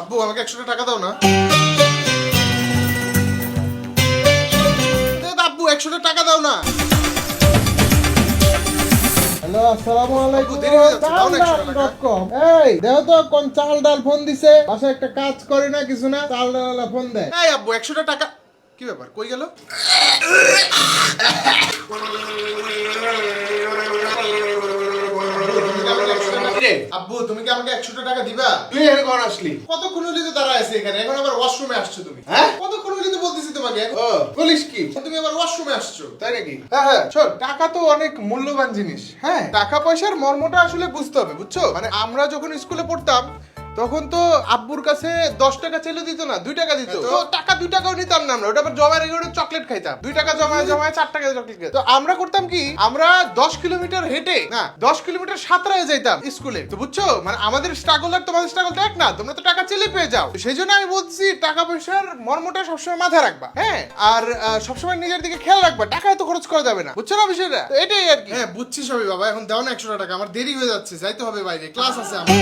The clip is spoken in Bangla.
আব্বু আমাকে 100 টাকা দাও না। আব্বু 100 টাকা দাও না। হ্যালো, আসসালামু আলাইকুম। আব্বু, দেরি হয়ে যাচ্ছে, দাও না 100 টাকা। চালডাল.com এই দেখো তো কোন চাল ডাল ফোন দিছে, বাসায় একটা কাজ করে না কিছু না, চাল ডাল ফোন দেয়। এই আব্বু 100 টাকা কি ব্যাপার, কই গেল? আব্বু তুমি কি আমাকে 100 টাকা দিবা? তুই এখানে কখন আসলি? কতক্ষণ হইলি তো দাঁড়ায় আছে এখানে, এখন আবার ওয়াশরুমে আসছো তুমি। হ্যাঁ? কতক্ষণ হইলি তো বলতেছি তোমাকে, ও বলিস কি? তুমি আবার ওয়াশরুমে আসছো। তাই নাকি? হ্যাঁ হ্যাঁ, শোন, টাকা তো অনেক মূল্যবান জিনিস। হ্যাঁ, টাকা পয়সার মর্মটা আসলে বুঝতে হবে, বুঝছো? মানে আমরা যখন স্কুলে পড়তাম তখন তো আব্বুর কাছে 10 টাকা চেলে দিত না, 2 টাকা দিত। তো টাকা 2 টাকাও নিতাম না আমরা, ওটা আবার জমা রেখে ওটা চকলেট খাইতাম। 2 টাকা জমায় 4 টাকা চকলেট খাইতাম। তো আমরা করতাম কি, আমরা 10 কিলোমিটার হেঁটে না 10 কিলোমিটার সাঁতরায় যাইতাম স্কুলে। তো বুঝছো, মানে আমাদের স্ট্রাগল আর তোমাদের স্ট্রাগল এক না, তোমরা তো টাকা চেলে পেয়ে যাও। সেই জন্য আমি বলছি টাকা পয়সার মর্মটা সবসময় মাথায় রাখবা। হ্যাঁ, আর সবসময় নিজের দিকে খেয়াল রাখবা, টাকা এত খরচ করা যাবে না, বুঝছো না বিষয়টা? তো এটাই আর কি। হ্যাঁ বুঝছি সবই বাবা, এখন দাও না 100 টাকা, আমার দেরি হয়ে যাচ্ছে, যাইতে হবে বাইরে, ক্লাস আছে আমার।